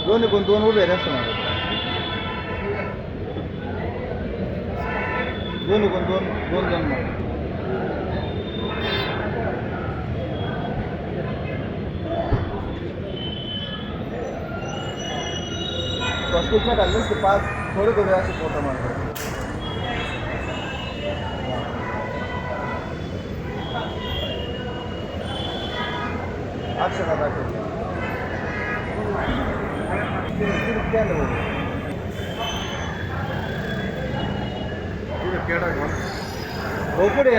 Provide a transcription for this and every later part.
दोन कोण दोन उभे रस्ते मागे दोन कोण दोन दोन दोन मागे हॉस्पिटलच्या खाल्लं ते पाच थोडे थोडे असे फोटो मारतात अक्षरा दाखवते हो पुढे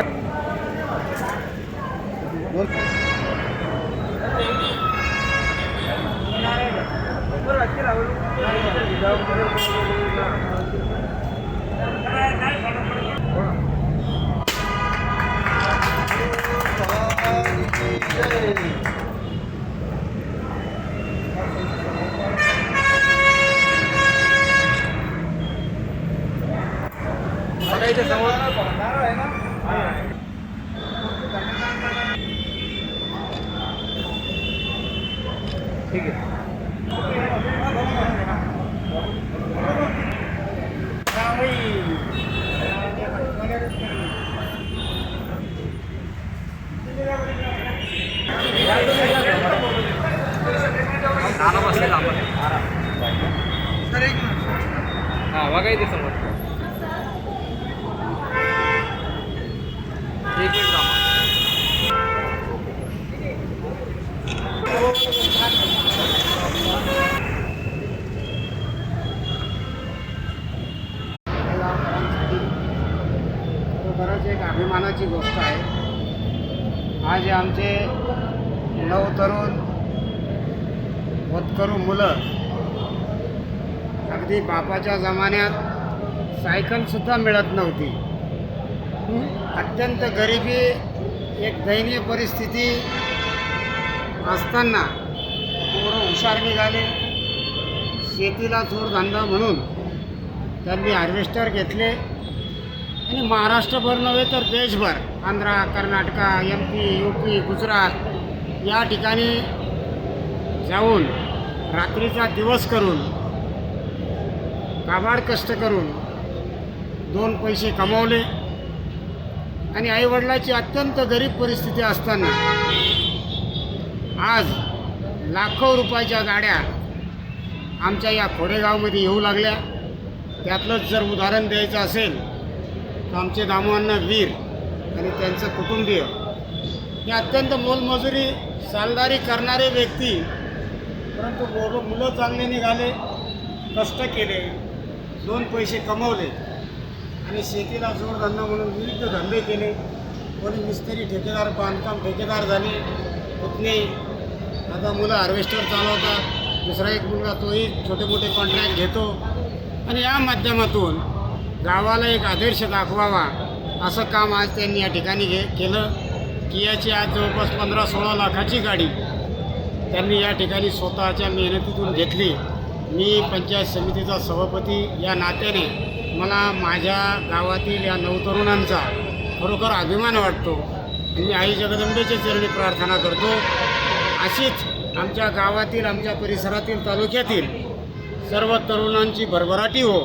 इथे समोर आहे ना ठीक आहे हां बघा इथे समोर एक एक रामा खरंच एक अभिमानाची गोष्ट आहे. आज आमचे नवतरुण होतकरू मुलं अगदी बापाच्या जमान्यात सायकलसुद्धा मिळत नव्हती. अत्यंत गरिबी एक दयनीय परिस्थिती असताना पोरं हुशार निघाले. शेतीला जोडधंदा म्हणून त्यांनी हार्वेस्टर घेतले आणि महाराष्ट्रभर नव्हे तर देशभर आंध्रा कर्नाटका MP UP गुजरात या ठिकाणी जाऊन रात्रीचा दिवस करून काबाड कष्ट करून दोन पैसे कमावले आणि आईवडिलाची अत्यंत गरीब परिस्थिती असताना आज लाखो रुपयाच्या गाड्या आमच्या या खोडेगावमध्ये येऊ लागल्या. त्यातलंच जर उदाहरण द्यायचं असेल तर आमचे दामोअण्णा वीर आणि त्यांचं कुटुंबीय हे अत्यंत मोलमजुरी सालदारी करणारे व्यक्ती, परंतु मुलं चांगले निघाले, कष्ट केले, दोन पैसे कमवले आणि शेतीला जोडधंदा म्हणून विविध धंदे केले. कोणी मिस्त्री ठेकेदार बांधकाम ठेकेदार झाले, पुतणे आता मुलं हार्वेस्टर चालवतात. दुसरा एक मुलगा तोही छोटे मोठे कॉन्ट्रॅक्ट घेतो आणि या माध्यमातून गावाला एक आदर्श दाखवावा असं काम आज त्यांनी या ठिकाणी केलं. कियाची आज जवळपास 15-16 लाखाची गाडी त्यांनी या ठिकाणी स्वतःच्या मेहनतीतून घेतली. मी पंचायत समितीचा सभापती या नात्याने मला माझ्या गावातील या नवतरुणांचा खरोखर अभिमान वाटतो. मी आई जगदंबेच्या चरणी प्रार्थना करतो अशीच आमच्या गावातील आमच्या परिसरातील तालुक्यातील सर्व तरुणांची भरभराटी हो,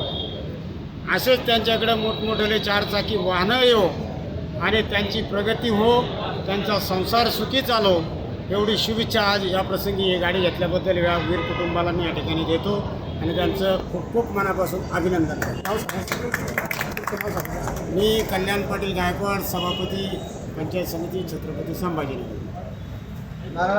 असेच त्यांच्याकडे मोठमोठे चारचाकी वाहनं येऊ आणि त्यांची प्रगती हो, त्यांचा संसार सुखी चालो एवढी शुभेच्छा आज या प्रसंगी ही गाडी घेतल्याबद्दल या वीर कुटुंबाला मी या ठिकाणी देतो आणि त्यांचं खूप खूप मनापासून अभिनंदन करतो. मी कल्याण पाटील गायकवाड, सभापती पंचायत समिती छत्रपती संभाजीनगर.